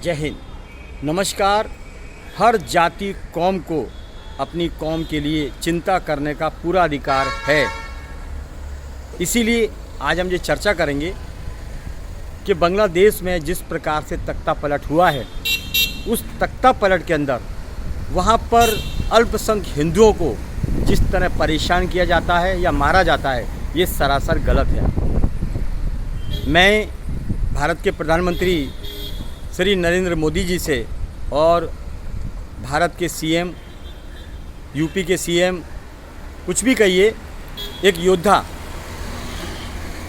जय हिंद। नमस्कार। हर जाति कौम को अपनी कौम के लिए चिंता करने का पूरा अधिकार है। इसीलिए आज हम ये चर्चा करेंगे कि बांग्लादेश में जिस प्रकार से तख्ता पलट हुआ है, उस तख्ता पलट के अंदर वहाँ पर अल्पसंख्यक हिंदुओं को जिस तरह परेशान किया जाता है या मारा जाता है, ये सरासर गलत है। मैं भारत के प्रधानमंत्री श्री नरेंद्र मोदी जी से और भारत के सीएम, यूपी के सीएम, कुछ भी कहिए, एक योद्धा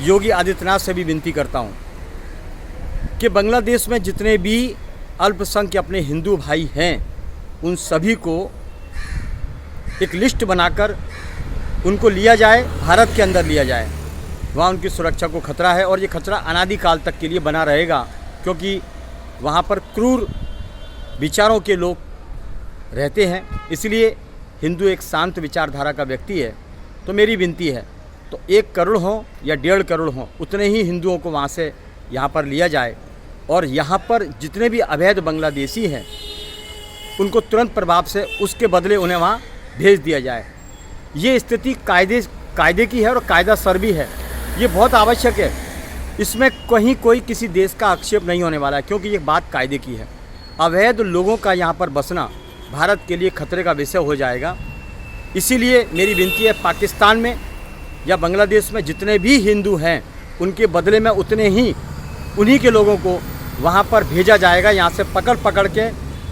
योगी आदित्यनाथ से भी विनती करता हूं कि बांग्लादेश में जितने भी अल्पसंख्यक अपने हिंदू भाई हैं, उन सभी को एक लिस्ट बनाकर उनको लिया जाए, भारत के अंदर लिया जाए। वहाँ उनकी सुरक्षा को खतरा है और ये खतरा अनादिकाल तक के लिए बना रहेगा, क्योंकि वहाँ पर क्रूर विचारों के लोग रहते हैं। इसलिए हिंदू एक शांत विचारधारा का व्यक्ति है। तो मेरी विनती है, तो 1 करोड़ हो या 1.5 करोड़ हो, उतने ही हिंदुओं को वहाँ से यहाँ पर लिया जाए और यहाँ पर जितने भी अवैध बांग्लादेशी हैं उनको तुरंत प्रभाव से उसके बदले उन्हें वहाँ भेज दिया जाए। ये स्थिति कायदे की है और कायदा सर भी है। ये बहुत आवश्यक है। इसमें कहीं कोई किसी देश का आक्षेप नहीं होने वाला है, क्योंकि ये बात कायदे की है। अवैध लोगों का यहाँ पर बसना भारत के लिए खतरे का विषय हो जाएगा। इसीलिए मेरी विनती है, पाकिस्तान में या बांग्लादेश में जितने भी हिंदू हैं, उनके बदले में उतने ही उन्हीं के लोगों को वहाँ पर भेजा जाएगा, यहाँ से पकड़ के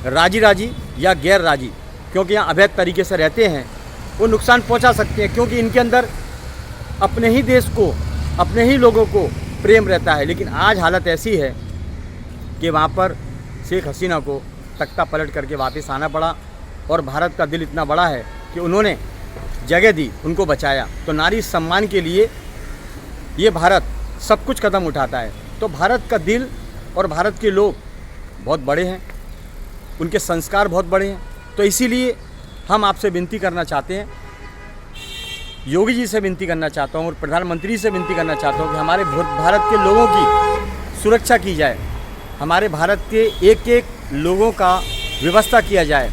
राजी राजी या गैर राजी, क्योंकि यहाँ अवैध तरीके से रहते हैं, वो नुकसान पहुँचा सकते हैं। क्योंकि इनके अंदर अपने ही देश को, अपने ही लोगों को प्रेम रहता है। लेकिन आज हालत ऐसी है कि वहाँ पर शेख हसीना को तख्ता पलट करके वापस आना पड़ा और भारत का दिल इतना बड़ा है कि उन्होंने जगह दी, उनको बचाया। तो नारी सम्मान के लिए ये भारत सब कुछ कदम उठाता है। तो भारत का दिल और भारत के लोग बहुत बड़े हैं, उनके संस्कार बहुत बड़े हैं। तो इसीलिए हम आपसे विनती करना चाहते हैं, योगी जी से विनती करना चाहता हूँ और प्रधानमंत्री से विनती करना चाहता हूँ कि हमारे भारत के लोगों की सुरक्षा की जाए, हमारे भारत के एक एक लोगों का व्यवस्था किया जाए।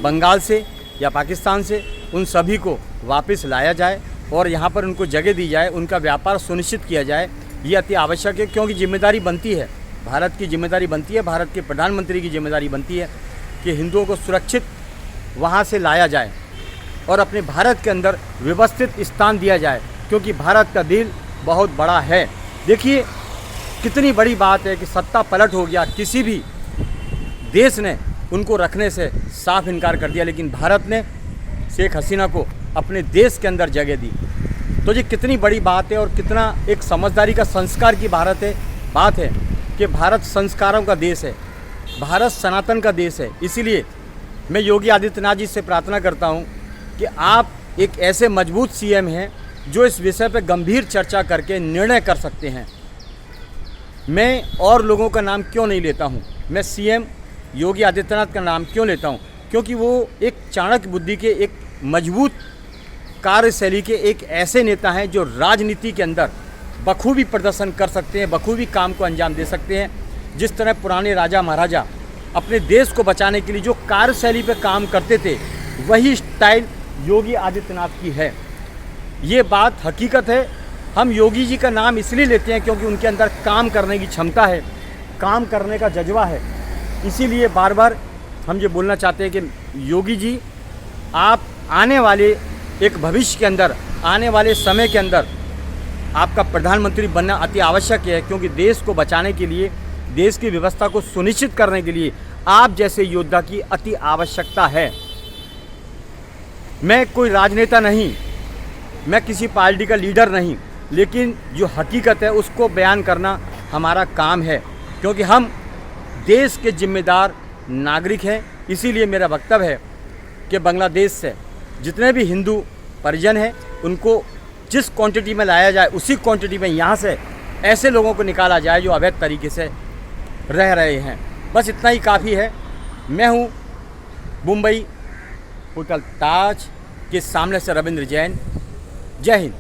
बंगाल से या पाकिस्तान से उन सभी को वापस लाया जाए और यहाँ पर उनको जगह दी जाए, उनका व्यापार सुनिश्चित किया जाए। ये अति आवश्यक है, क्योंकि जिम्मेदारी बनती है, भारत की जिम्मेदारी बनती है, भारत के प्रधानमंत्री की जिम्मेदारी बनती है कि हिंदुओं को सुरक्षित वहाँ से लाया जाए और अपने भारत के अंदर व्यवस्थित स्थान दिया जाए, क्योंकि भारत का दिल बहुत बड़ा है। देखिए कितनी बड़ी बात है कि सत्ता पलट हो गया, किसी भी देश ने उनको रखने से साफ इनकार कर दिया, लेकिन भारत ने शेख हसीना को अपने देश के अंदर जगह दी। तो ये कितनी बड़ी बात है और कितना एक समझदारी का संस्कार की बात है कि भारत संस्कारों का देश है, भारत सनातन का देश है। इसीलिए मैं योगी आदित्यनाथ जी से प्रार्थना करता हूँ कि आप एक ऐसे मजबूत सीएम हैं जो इस विषय पर गंभीर चर्चा करके निर्णय कर सकते हैं। मैं और लोगों का नाम क्यों नहीं लेता हूँ, मैं सीएम योगी आदित्यनाथ का नाम क्यों लेता हूँ, क्योंकि वो एक चाणक्य बुद्धि के, एक मजबूत कार्यशैली के एक ऐसे नेता हैं जो राजनीति के अंदर बखूबी प्रदर्शन कर सकते हैं, बखूबी काम को अंजाम दे सकते हैं। जिस तरह पुराने राजा महाराजा अपने देश को बचाने के लिए जो कार्यशैली पे काम करते थे, वही स्टाइल योगी आदित्यनाथ की है। ये बात हकीकत है। हम योगी जी का नाम इसलिए लेते हैं क्योंकि उनके अंदर काम करने की क्षमता है, काम करने का जज्बा है। इसीलिए बार बार हम ये बोलना चाहते हैं कि योगी जी, आप आने वाले एक भविष्य के अंदर, आने वाले समय के अंदर आपका प्रधानमंत्री बनना अति आवश्यक है, क्योंकि देश को बचाने के लिए, देश की व्यवस्था को सुनिश्चित करने के लिए आप जैसे योद्धा की अति आवश्यकता है। मैं कोई राजनेता नहीं, मैं किसी पार्टी का लीडर नहीं, लेकिन जो हकीकत है उसको बयान करना हमारा काम है, क्योंकि हम देश के जिम्मेदार नागरिक हैं। इसीलिए मेरा वक्तव्य है कि बांग्लादेश से जितने भी हिंदू परिजन हैं, उनको जिस क्वांटिटी में लाया जाए, उसी क्वांटिटी में यहाँ से ऐसे लोगों को निकाला जाए जो अवैध तरीके से रह रहे हैं। बस इतना ही काफ़ी है। मैं हूँ मुंबई होटल ताज के सामने से रविंद्र जैन। जय हिंद।